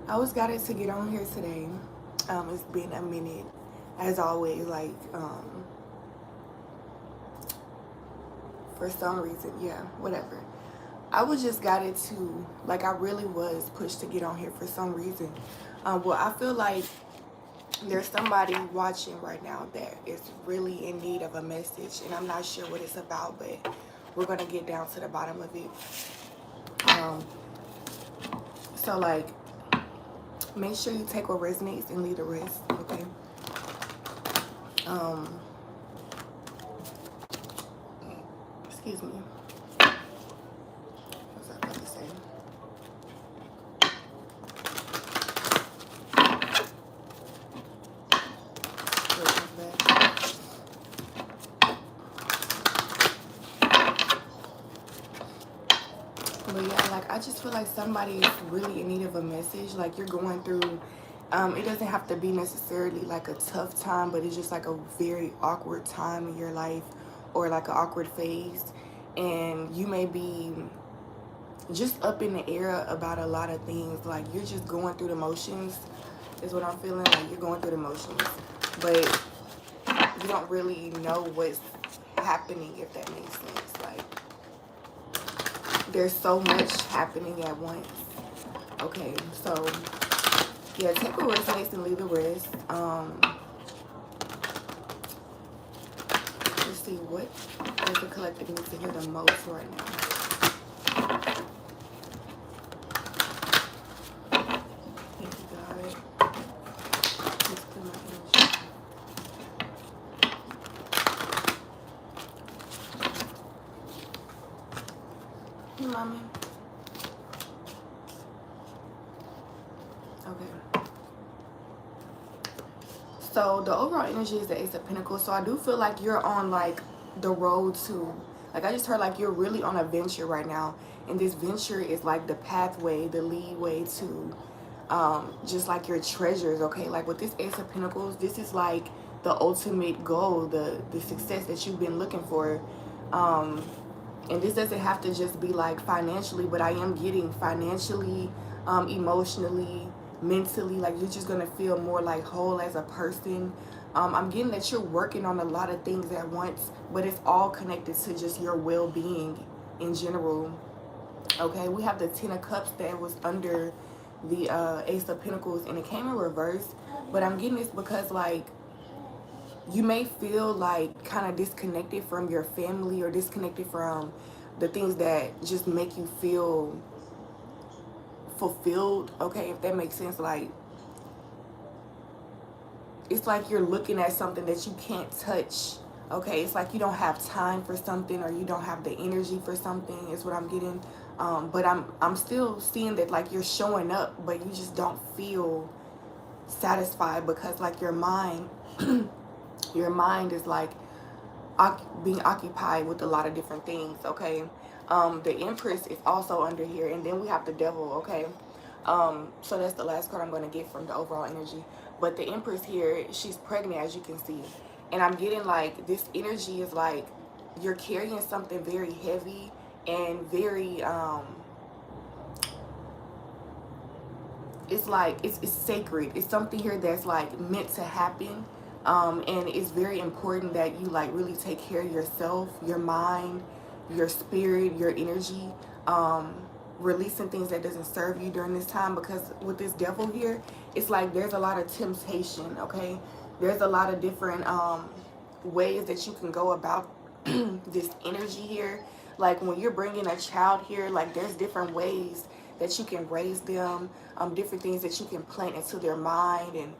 I was got it to get on here today. It's been a minute, as always. For some reason, yeah, whatever. I was just got it to I really was pushed to get on here for some reason. Well, I feel like there's somebody watching right now that is really in need of a message, and I'm not sure what it's about, but we're gonna get down to the bottom of it. Um, so make sure you take what resonates and leave the rest. Okay. Um, excuse me. What's I about to say? But yeah, I just feel like somebody is really in need of a message. Like you're going through, it doesn't have to be necessarily like a tough time, but it's just like a very awkward time in your life or like an awkward phase. And you may be just up in the air about a lot of things. Like you're just going through the motions is what I'm feeling. Like you're going through the motions, but you don't really know what's happening, if that makes sense. Like there's so much happening at once. Okay, so yeah, take what resonates and leave the rest. Let's see, what does the collective need to hear the most right now? Thank you, God. Let's clear my energy. Hey, mommy. Okay. So the overall energy is the Ace of Pentacles. So I do feel like you're on the road to, I just heard you're really on a venture right now. And this venture is like the pathway, the leadway to just your treasures, okay? Like with this Ace of Pentacles, this is like the ultimate goal, the success that you've been looking for. And this doesn't have to just be financially, but I am getting financially, emotionally, mentally. Like you're just gonna feel more whole as a person. I'm getting that you're working on a lot of things at once, but it's all connected to just your well-being in general. Okay, we have the Ten of Cups that was under the Ace of Pentacles, and it came in reverse. But I'm getting this because you may feel kind of disconnected from your family or disconnected from the things that just make you feel fulfilled, okay, if that makes sense. It's like you're looking at something that you can't touch, okay? It's like you don't have time for something, or you don't have the energy for something, is what I'm getting. But I'm still seeing that you're showing up, but you just don't feel satisfied because your mind your mind is being occupied with a lot of different things, okay? The Empress is also under here, and then we have the Devil, okay? So that's the last card I'm going to get from the overall energy. But the Empress here, she's pregnant, as you can see. And I'm getting this energy is you're carrying something very heavy and very, it's sacred. It's something here that's meant to happen. And it's very important that you really take care of yourself, your mind, your spirit, your energy. Releasing things that doesn't serve you during this time, because with this Devil here, it's there's a lot of temptation, okay? There's a lot of different ways that you can go about this energy here. When you're bringing a child here, there's different ways that you can raise them, different things that you can plant into their mind. And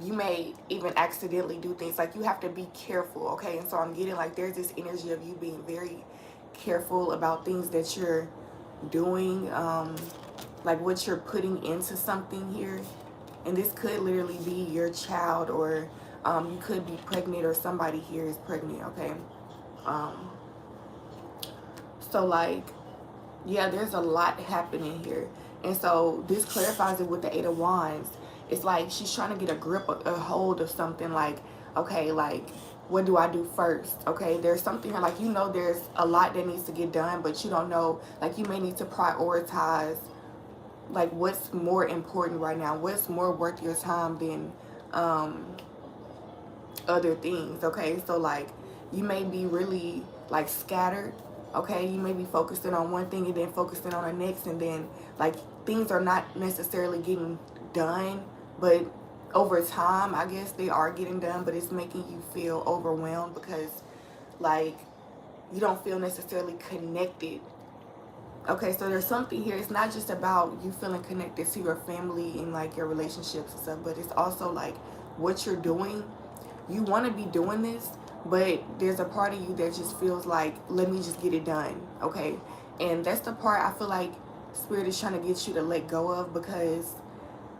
you may even accidentally do things. You have to be careful, okay? And so I'm getting there's this energy of you being very careful about things that you're doing, what you're putting into something here. And this could literally be your child, or you could be pregnant, or somebody here is pregnant, okay? So yeah, there's a lot happening here. And so this clarifies it with the Eight of Wands. It's she's trying to get a hold of something, okay, what do I do first? Okay, there's something here, there's a lot that needs to get done, but you don't know, you may need to prioritize like what's more important right now, what's more worth your time than other things. Okay, so like you may be really like scattered. Okay, you may be focusing on one thing and then focusing on the next, and then like things are not necessarily getting done, but over time I guess they are getting done, but it's making you feel overwhelmed because like you don't feel necessarily connected. Okay, so there's something here. It's not just about you feeling connected to your family and like your relationships and stuff, but it's also like what you're doing. You want to be doing this, but there's a part of you that just feels like, let me just get it done. Okay, and that's the part I feel like Spirit is trying to get you to let go of, because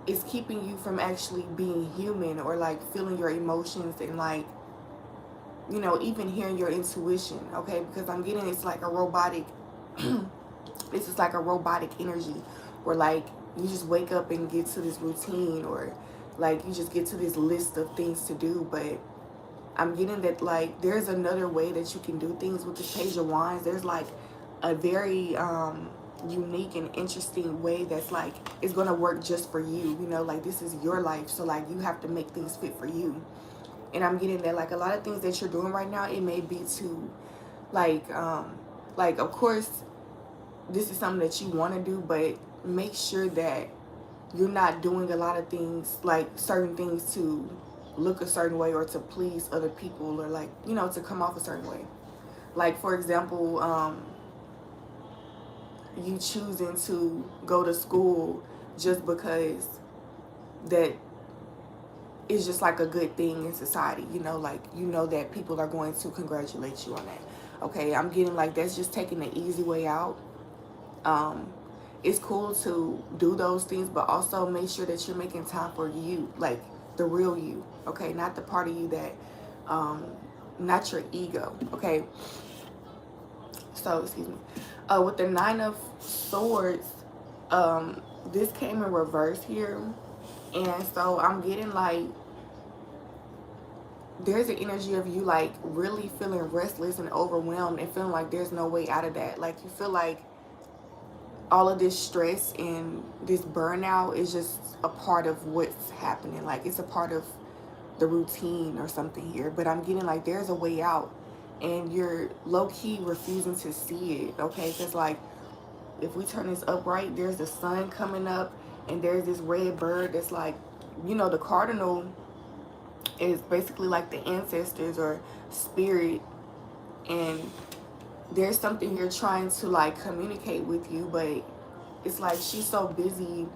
it's keeping you from actually being human or like feeling your emotions and like, you know, even hearing your intuition. Okay, because I'm getting it's like a robotic this is like a robotic energy where like you just wake up and get to this routine, or like you just get to this list of things to do. But I'm getting that like there's another way that you can do things with the Page of Wands. There's like a very unique and interesting way that's like it's gonna work just for you, you know, like this is your life, so like you have to make things fit for you. And I'm getting that like a lot of things that you're doing right now, it may be to like of course this is something that you want to do, but make sure that you're not doing a lot of things, like certain things to look a certain way or to please other people, or like, you know, to come off a certain way. Like for example, you choosing to go to school just because that is just like a good thing in society, you know, like you know that people are going to congratulate you on that. Okay, I'm getting like that's just taking the easy way out. It's cool to do those things, but also make sure that you're making time for you, like the real you. Okay, not the part of you that not your ego. Okay, so excuse me, with the Nine of Swords, this came in reverse here, and so I'm getting like there's an energy of you like really feeling restless and overwhelmed and feeling like there's no way out of that. Like you feel like all of this stress and this burnout is just a part of what's happening. Like it's a part of the routine or something here. But I'm getting like there's a way out, and you're low-key refusing to see it. Okay, because like if we turn this upright, there's the sun coming up, and there's this red bird that's like, you know, the cardinal is basically like the ancestors or spirit, and there's something you're trying to like communicate with you, but it's like she's so busy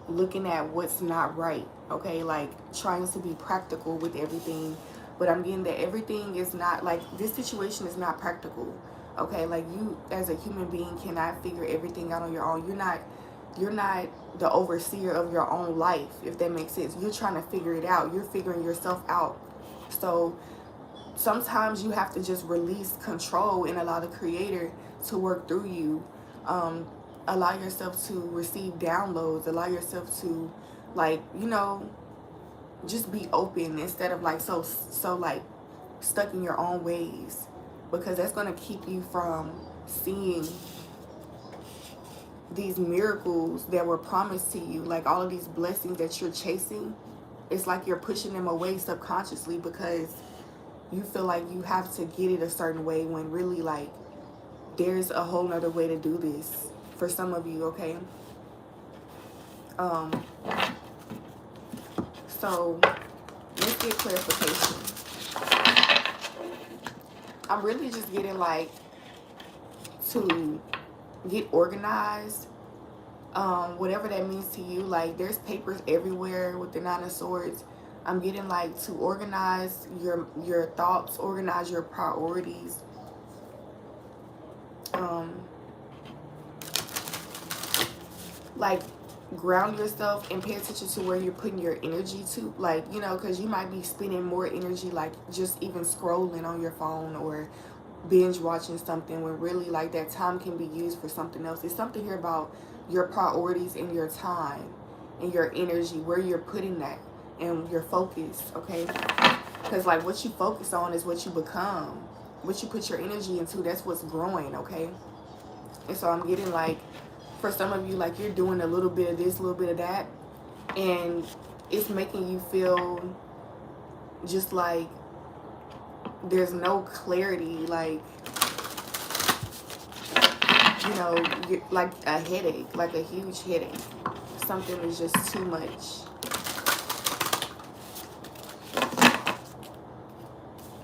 looking at what's not right. Okay, like trying to be practical with everything, but I'm getting that everything is not like this situation is not practical. Okay, like you as a human being cannot figure everything out on your own. You're not the overseer of your own life, if that makes sense. You're trying to figure it out. You're figuring yourself out. So sometimes you have to just release control and allow the creator to work through you. Allow yourself to receive downloads. Allow yourself to, like, you know, just be open instead of like so like stuck in your own ways, because that's going to keep you from seeing these miracles that were promised to you. Like all of these blessings that you're chasing, it's like you're pushing them away subconsciously because you feel like you have to get it a certain way, when really like there's a whole nother way to do this for some of you. Okay, so let's get clarification. I'm really just getting like to get organized, whatever that means to you. Like there's papers everywhere with the Nine of Swords. I'm getting like to organize your thoughts, organize your priorities. Like ground yourself and pay attention to where you're putting your energy to. Like, you know, because you might be spending more energy like just even scrolling on your phone or binge watching something, when really like that time can be used for something else. It's something here about your priorities and your time and your energy, where you're putting that and your focus. Okay, because like what you focus on is what you become. What you put your energy into, that's what's growing. Okay, and so I'm getting like for some of you, like you're doing a little bit of this, a little bit of that, and it's making you feel just like there's no clarity, like, you know, like a headache, like a huge headache. Something is just too much.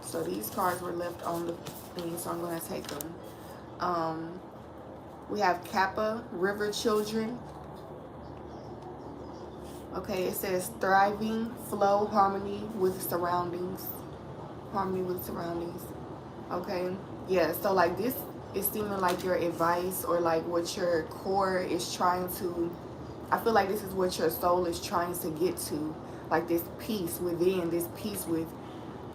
So these cards were left on the thing, so I'm going to take them. We have Kappa, River Children. Okay, it says thriving, flow, harmony with surroundings. Harmony with surroundings. Okay, yeah, so like this is seeming like your advice, or like what your core is trying to, I feel like this is what your soul is trying to get to. Like this peace within, this peace with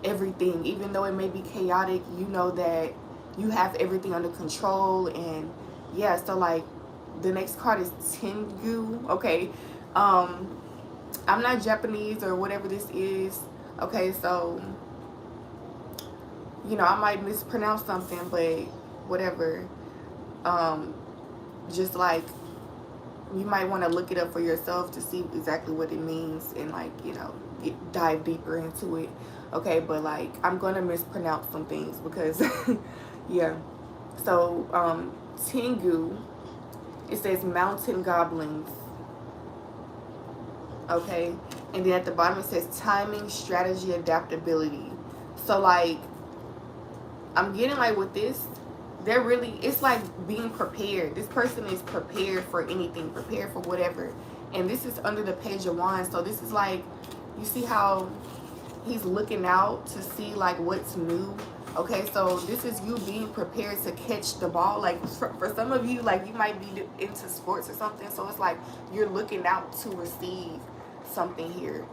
everything. Even though it may be chaotic, you know that you have everything under control. And yeah, so like the next card is Tengu. Okay, I'm not Japanese or whatever this is. Okay, so you know, I might mispronounce something, but whatever. Just like, you might want to look it up for yourself to see exactly what it means, and like, you know, dive deeper into it. Okay, but like, I'm going to mispronounce some things because, yeah. So, Tengu, it says mountain goblins. Okay, and then at the bottom it says timing, strategy, adaptability. So like, I'm getting like with this, they're really, it's like being prepared. This person is prepared for anything, prepared for whatever. And this is under the Page of Wands. So this is like, you see how he's looking out to see like what's new. Okay, so this is you being prepared to catch the ball. Like for some of you, like you might be into sports or something. So it's like you're looking out to receive something here,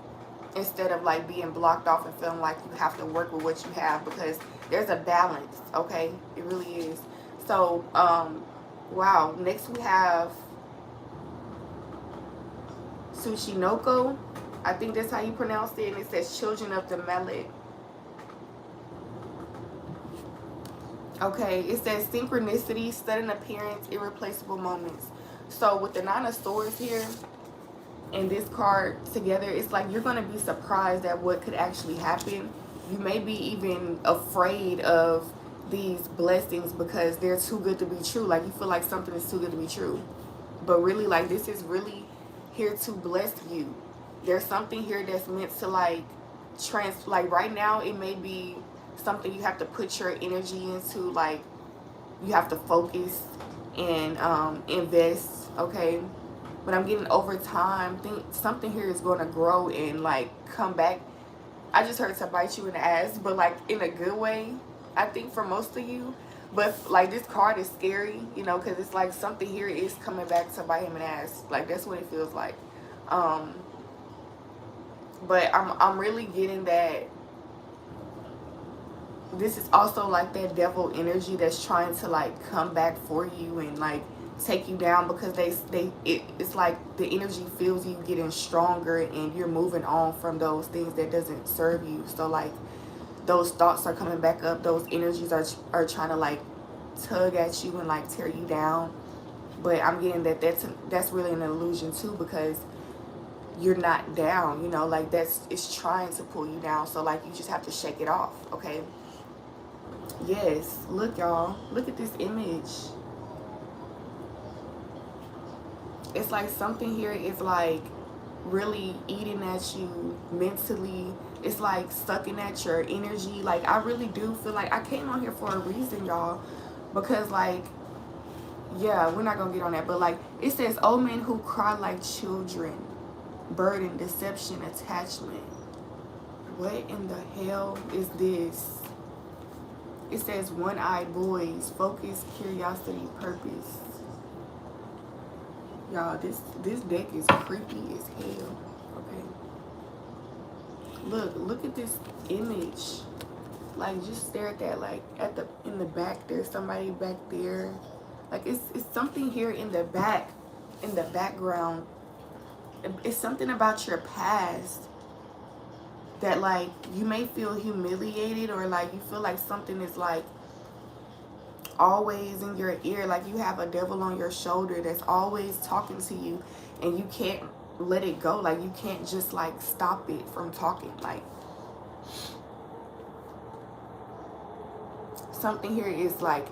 instead of like being blocked off and feeling like you have to work with what you have, because there's a balance. Okay, it really is. So wow, next we have Tsushinoko, I think that's how you pronounce it, and it says children of the mallet. Okay, it says synchronicity, sudden appearance, irreplaceable moments. So with the Nine of Swords here and this card together, it's like you're going to be surprised at what could actually happen. You may be even afraid of these blessings because they're too good to be true. Like you feel like something is too good to be true. But really, like, this is really here to bless you. There's something here that's meant to like like right now it may be something you have to put your energy into, like you have to focus and invest. Okay, but I'm getting over time, think something here is going to grow and like come back. I just heard to bite you in the ass, but like in a good way, I think, for most of you. But like this card is scary, you know, because it's like something here is coming back to bite him in the ass. Like that's what it feels like. But I'm really getting that this is also like that devil energy that's trying to like come back for you and like take you down, because it's like the energy feels you getting stronger and you're moving on from those things that doesn't serve you. So like those thoughts are coming back up, those energies are trying to like tug at you and like tear you down. But I'm getting that that's really an illusion too, because you're not down, you know, like it's trying to pull you down. So like you just have to shake it off. Okay, yes, look y'all, look at this image. It's like something here is like really eating at you mentally. It's like sucking at your energy. Like I really do feel like I came on here for a reason, y'all, because like, yeah, we're not gonna get on that, but like it says old men who cry like children, burden, deception, attachment. What in the hell is this? It says one-eyed boys, focus, curiosity, purpose. Y'all, this deck is creepy as hell. Okay, look at this image. Like just stare at that. Like in the back, there's somebody back there. Like it's something here in the back, in the background. It's something about your past that like you may feel humiliated, or like you feel like something is like always in your ear, like you have a devil on your shoulder that's always talking to you, and you can't let it go. Like you can't just like stop it from talking. Like something here is like,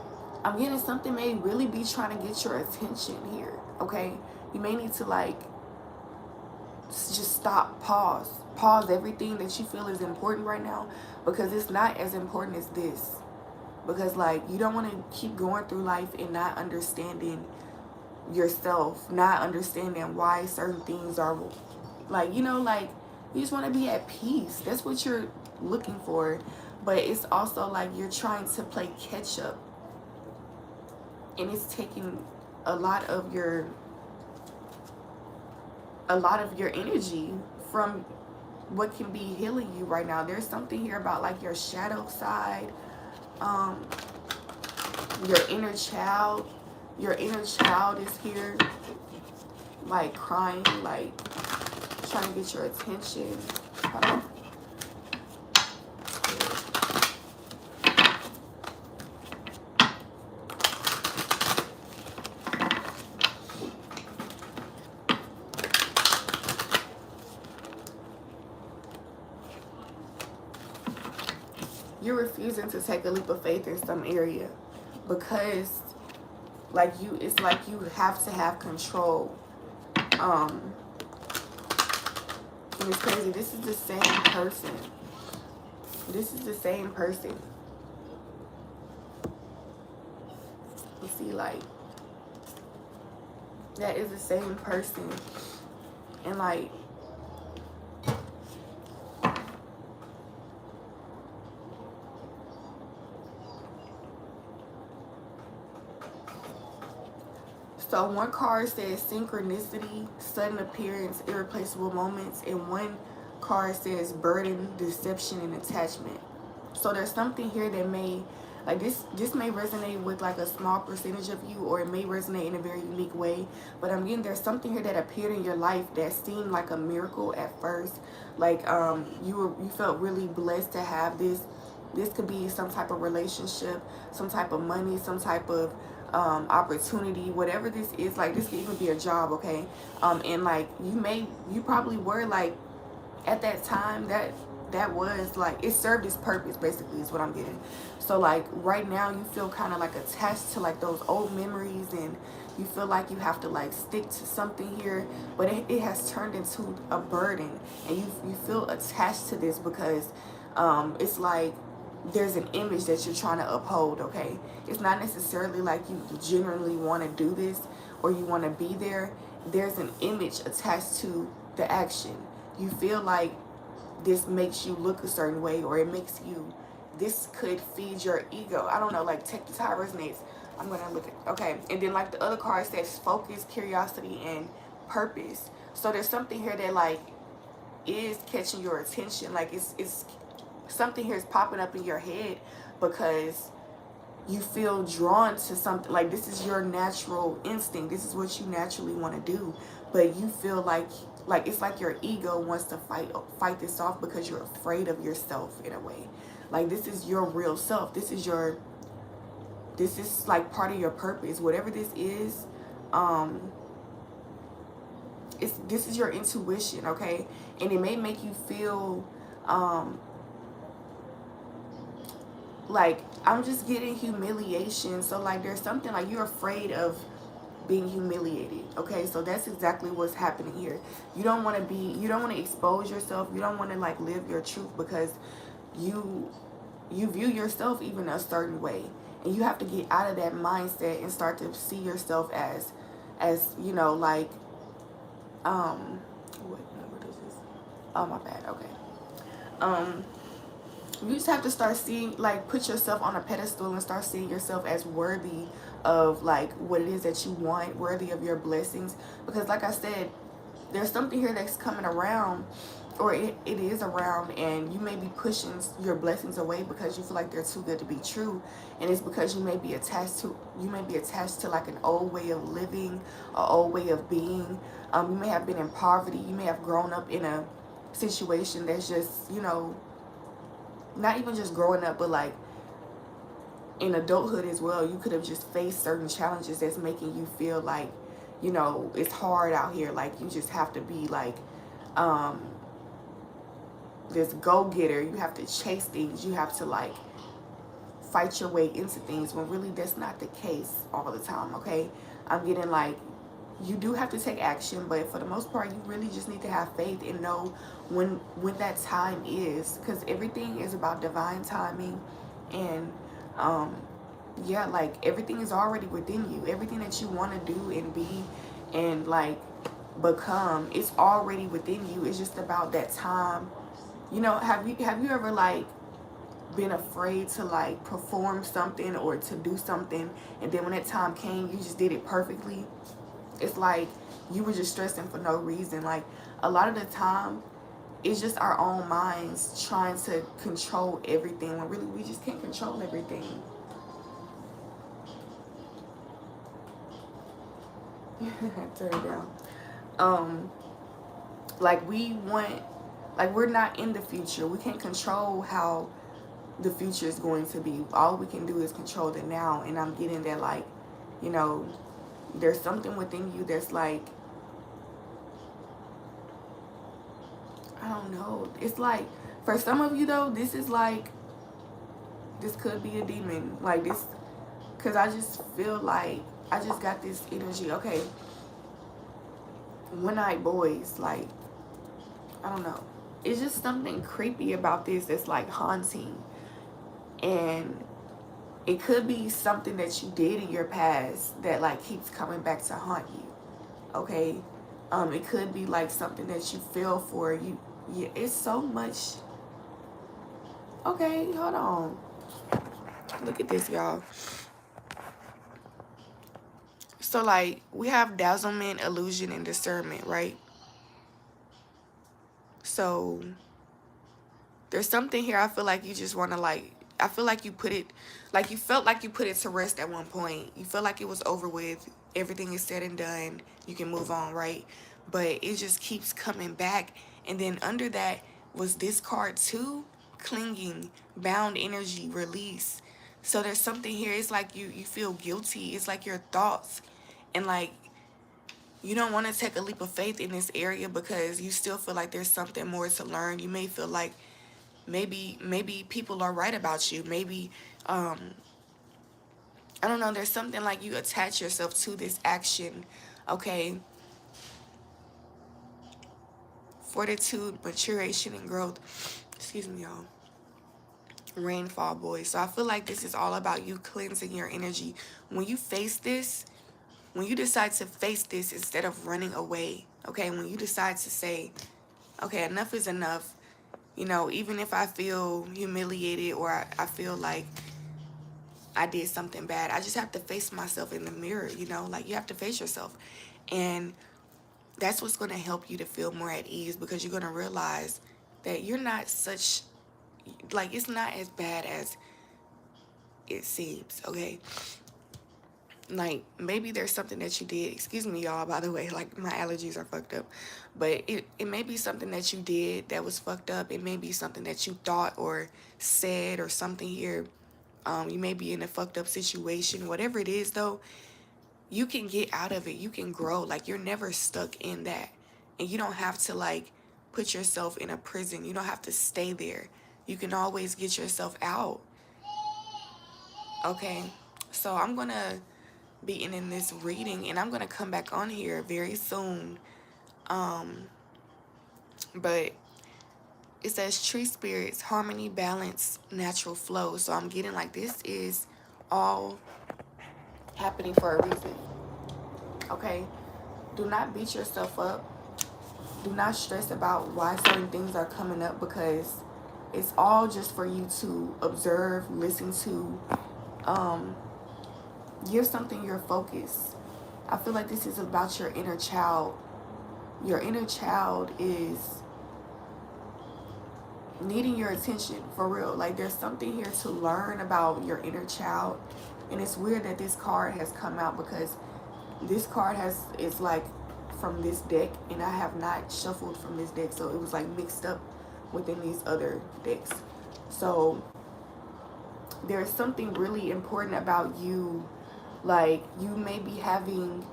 I'm getting something may really be trying to get your attention here. Okay, you may need to like just stop, pause everything that you feel is important right now, because it's not as important as this. Because like you don't want to keep going through life and not understanding yourself, not understanding why certain things are like, you know, like you just want to be at peace. That's what you're looking for. But it's also like you're trying to play catch up, and it's taking a lot of your energy from what can be healing you right now. There's something here about like your shadow side, your inner child. Your inner child is here, like crying, like trying to get your attention. Hold on. You're refusing to take a leap of faith in some area because like it's like you have to have control. And it's crazy, this is the same person. This is the same person. You see, like that is the same person. And like so one card says synchronicity, sudden appearance, irreplaceable moments, and one card says burden, deception, and attachment. So there's something here that may, like this may resonate with like a small percentage of you, or it may resonate in a very unique way. But I'm getting there's something here that appeared in your life that seemed like a miracle at first. Like you felt really blessed to have this. This could be some type of relationship, some type of money, some type of opportunity, whatever this is. Like this could even be a job, okay? And like you probably were like at that time that was like it served its purpose, basically is what I'm getting. So like right now you feel kind of like attached to like those old memories, and you feel like you have to like stick to something here, but it has turned into a burden, and you feel attached to this because it's like there's an image that you're trying to uphold, okay? It's not necessarily like you genuinely want to do this or you want to be there. There's an image attached to the action. You feel like this makes you look a certain way, or it makes you, this could feed your ego. I don't know, like take this how it resonates. I'm going to look at, okay. And then like the other card says focus, curiosity, and purpose. So there's something here that like is catching your attention. Like it's something here is popping up in your head because you feel drawn to something. Like this is your natural instinct. This is what you naturally want to do, but you feel like it's like your ego wants to fight this off because you're afraid of yourself in a way. Like this is your real self. This is like part of your purpose, whatever this is. This is your intuition, okay? And it may make you feel like I'm just getting humiliation. So like there's something like you're afraid of being humiliated, okay? So that's exactly what's happening here. You don't want to expose yourself. You don't want to like live your truth because you view yourself even a certain way, and you have to get out of that mindset and start to see yourself as you know, like what number is this? Oh my bad. Okay. You just have to start seeing, like, put yourself on a pedestal and start seeing yourself as worthy of like what it is that you want, worthy of your blessings. Because like I said, there's something here that's coming around, or it is around, and you may be pushing your blessings away because you feel like they're too good to be true. And it's because you may be attached to like an old way of living, an old way of being. You may have been in poverty. You may have grown up in a situation that's just, you know, not even just growing up, but like in adulthood as well, you could have just faced certain challenges that's making you feel like, you know, it's hard out here. Like, you just have to be like um, this go-getter. You have to chase things. You have to like fight your way into things, when really that's not the case all the time. Okay, I'm getting like, you do have to take action, but for the most part, you really just need to have faith and know when that time is, because everything is about divine timing. And yeah, like everything is already within you. Everything that you want to do and be and like become, it's already within you. It's just about that time. You know, have you ever like been afraid to like perform something or to do something, and then when that time came, you just did it perfectly? It's like you were just stressing for no reason. Like, a lot of the time, it's just our own minds trying to control everything, when really we just can't control everything. Turn it down. Like, we want, like, we're not in the future. We can't control how the future is going to be. All we can do is control the now. And I'm getting that, like, you know, there's something within you that's like, I don't know. It's like, for some of you though, this is like, this could be a demon. Like this, because I just feel like, I just got this energy. Okay, one night boys, like, I don't know. It's just something creepy about this that's like haunting. And it could be something that you did in your past that like keeps coming back to haunt you. Okay, it could be like something that you feel for. Yeah, it's so much. Okay, hold on. Look at this, y'all. So like, we have dazzlement, illusion, and discernment, right? So there's something here. I feel like you just want to like, I feel like you put it, like you felt like you put it to rest at one point. You feel like it was over with. Everything is said and done. You can move on, right? But it just keeps coming back. And then under that was this card too, clinging, bound energy, release. So there's something here. It's like you feel guilty. It's like your thoughts. And like, you don't want to take a leap of faith in this area because you still feel like there's something more to learn. You may feel like maybe people are right about you. Maybe I don't know, there's something like you attach yourself to this action. Okay, fortitude, maturation, and growth. Excuse me, y'all. Rainfall boys. So I feel like this is all about you cleansing your energy. When you face this, when you decide to face this instead of running away, okay, when you decide to say, okay, enough is enough, you know, even if I feel humiliated or I feel like I did something bad, I just have to face myself in the mirror, you know, like you have to face yourself. And that's what's going to help you to feel more at ease, because you're going to realize that you're not such, like, it's not as bad as it seems, okay? Like, maybe there's something that you did, excuse me, y'all, by the way, like, my allergies are fucked up, but it may be something that you did that was fucked up. It may be something that you thought or said or something here. You may be in a fucked up situation. Whatever it is, though, you can get out of it. You can grow. Like, you're never stuck in that. And you don't have to, like, put yourself in a prison. You don't have to stay there. You can always get yourself out. Okay? So I'm going to be in this reading, and I'm going to come back on here very soon. But it says tree spirits, harmony, balance, natural flow. So I'm getting like this is all happening for a reason. Okay? Do not beat yourself up. Do not stress about why certain things are coming up, because it's all just for you to observe, listen to, give something your focus. I feel like this is about your inner child. Your inner child is needing your attention, for real. Like, there's something here to learn about your inner child. And it's weird that this card has come out, because this card is like from this deck, and I have not shuffled from this deck, so it was like mixed up within these other decks. So there's something really important about you. Like, you may be having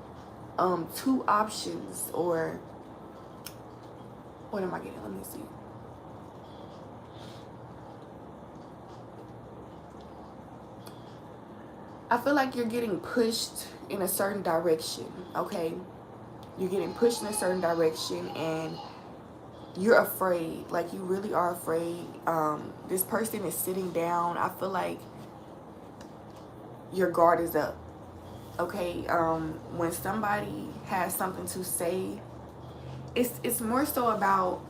two options, or what am I getting? Let me see. I feel like you're getting pushed in a certain direction, okay? You're getting pushed in a certain direction, and you're afraid. Like, you really are afraid. This person is sitting down. I feel like your guard is up, okay? When somebody has something to say, it's more so about,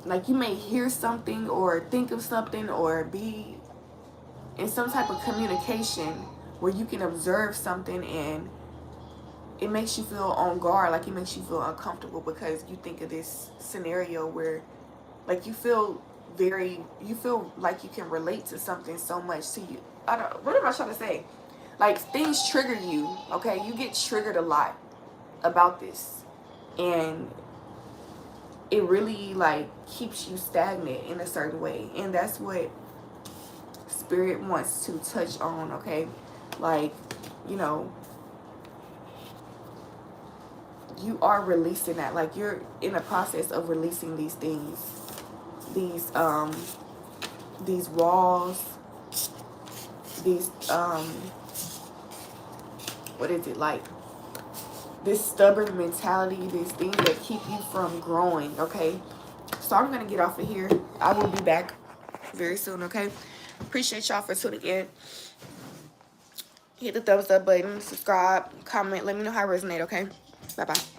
like, you may hear something or think of something or be in some type of communication where you can observe something, and it makes you feel on guard. Like, it makes you feel uncomfortable because you think of this scenario where, like, you feel like you can relate to something so much to you. What am I trying to say? Like, things trigger you, okay? You get triggered a lot about this, and it really, like, keeps you stagnant in a certain way, and that's what Spirit wants to touch on, okay? Like, you know, you are releasing that. Like, you're in the process of releasing these things, these walls, these what is it, like, this stubborn mentality, these things that keep you from growing, okay? So I'm gonna get off of here. I will be back very soon, okay? Appreciate y'all for tuning in. Hit the thumbs up button, subscribe, comment, let me know how it resonates, okay? Bye-bye.